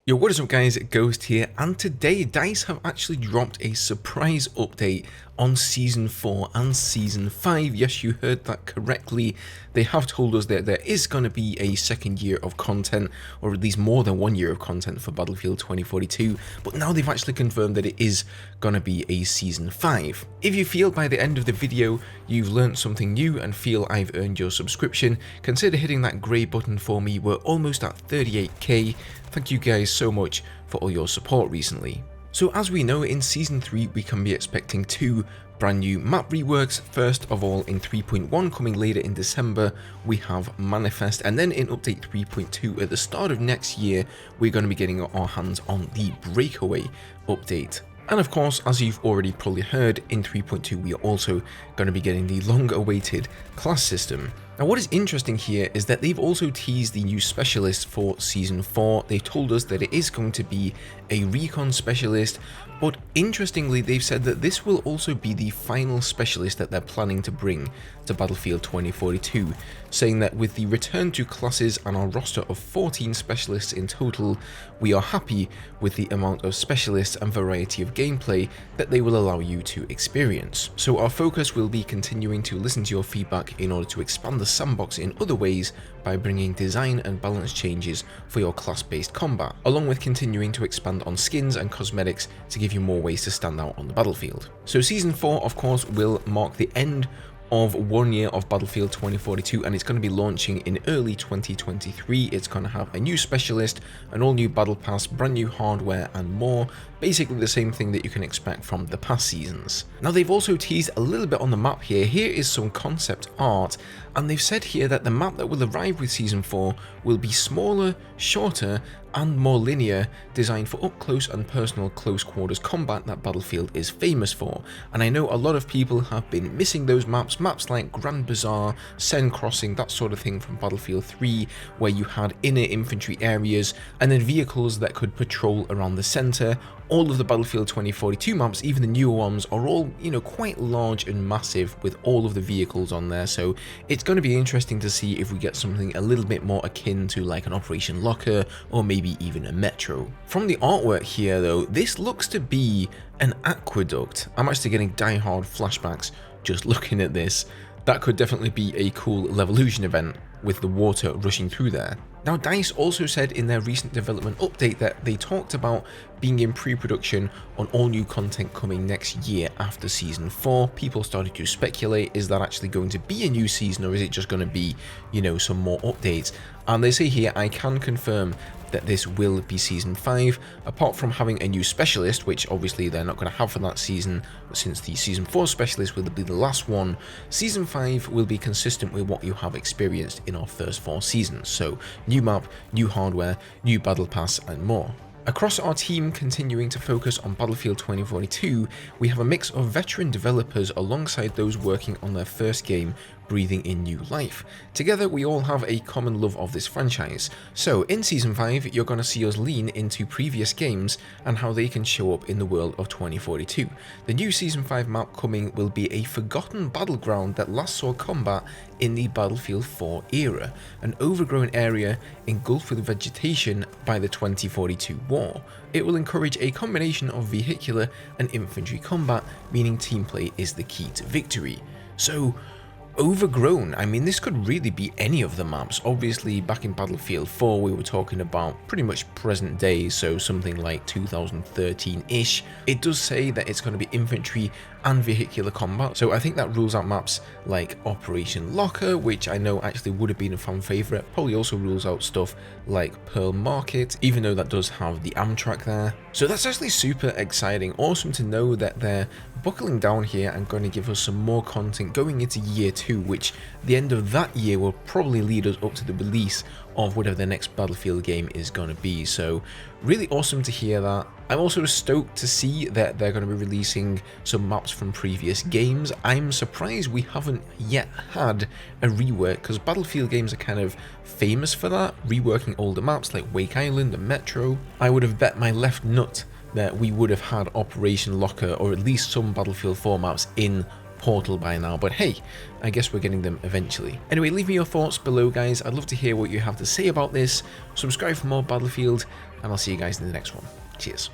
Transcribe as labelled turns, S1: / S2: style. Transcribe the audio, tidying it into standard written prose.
S1: Yo, what is up guys, Ghost here, and today DICE have actually dropped a surprise update on Season 4 and Season 5. Yes, you heard that correctly. They have told us that there is going to be a second year of content, or at least more than 1 year of content for Battlefield 2042, but now they've actually confirmed that it is going to be a Season 5. If you feel by the end of the video you've learned something new and feel I've earned your subscription, consider hitting that grey button for me. We're almost at 38k. Thank you guys so much for all your support recently. So as we know, in Season 3 we can be expecting two brand new map reworks. First of all, in 3.1 coming later in December, we have Manifest, and then in update 3.2 at the start of next year, we're going to be getting our hands on the Breakaway update. And of course, as you've already probably heard, in 3.2 we are also going to be getting the long-awaited class system. Now what is interesting here is that they've also teased the new specialist for Season 4. They told us that it is going to be a recon specialist, but interestingly they've said that this will also be the final specialist that they're planning to bring to Battlefield 2042, saying that with the return to classes and our roster of 14 specialists in total, we are happy with the amount of specialists and variety of gameplay that they will allow you to experience. So our focus will be continuing to listen to your feedback in order to expand the sandbox in other ways by bringing design and balance changes for your class-based combat, along with continuing to expand on skins and cosmetics to give you more ways to stand out on the battlefield. So Season 4 of course will mark the end of 1 year of Battlefield 2042, and it's going to be launching in early 2023. It's going to have a new specialist, an all new battle pass, brand new hardware and more. Basically the same thing that you can expect from the past seasons. Now they've also teased a little bit on the map here. Here is some concept art, and they've said here that the map that will arrive with Season 4 will be smaller, shorter and more linear, designed for up close and personal close quarters combat that Battlefield is famous for. And I know a lot of people have been missing those maps like Grand Bazaar, Sen Crossing, that sort of thing from Battlefield 3, where you had inner infantry areas and then vehicles that could patrol around the center. All of the Battlefield 2042 maps, even the newer ones, are all, quite large and massive with all of the vehicles on there, so it's going to be interesting to see if we get something a little bit more akin to like an Operation Locker or maybe even a Metro. From the artwork here though, this looks to be an aqueduct. I'm actually getting die-hard flashbacks just looking at this. That could definitely be a cool Levolution event with the water rushing through there. Now DICE also said in their recent development update that they talked about being in pre-production on all new content coming next year after Season 4. People started to speculate, is that actually going to be a new season, or is it just going to be, some more updates? And they say here, I can confirm that this will be Season 5, apart from having a new specialist, which obviously they're not going to have for that season, since the Season 4 specialist will be the last one. Season 5 will be consistent with what you have experienced in our first 4 seasons, so new map, new hardware, new battle pass and more. Across our team continuing to focus on Battlefield 2042, we have a mix of veteran developers alongside those working on their first game, breathing in new life. Together we all have a common love of this franchise. So in Season 5 you're going to see us lean into previous games and how they can show up in the world of 2042. The new Season 5 map coming will be a forgotten battleground that last saw combat in the Battlefield 4 era, an overgrown area engulfed with vegetation by the 2042 war. It will encourage a combination of vehicular and infantry combat, meaning team play is the key to victory. So overgrown, I mean, this could really be any of the maps. Obviously back in Battlefield 4 we were talking about pretty much present day, so something like 2013-ish. It does say that it's going to be infantry and vehicular combat, so I think that rules out maps like Operation Locker, which I know actually would have been a fan favourite. Probably also rules out stuff like Pearl Market, even though that does have the Amtrak there. So that's actually super exciting. Awesome to know that they're buckling down here and going to give us some more content going into year 2, which the end of that year will probably lead us up to the release of whatever the next Battlefield game is going to be. So really awesome to hear that. I'm also stoked to see that they're going to be releasing some maps from previous games. I'm surprised we haven't yet had a rework, because Battlefield games are kind of famous for that, reworking older maps like Wake Island and Metro. I would have bet my left nut that we would have had Operation Locker, or at least some Battlefield 4 maps in Portal by now, but hey, I guess we're getting them eventually. Anyway, leave me your thoughts below, guys. I'd love to hear what you have to say about this. Subscribe for more Battlefield, and I'll see you guys in the next one. Cheers.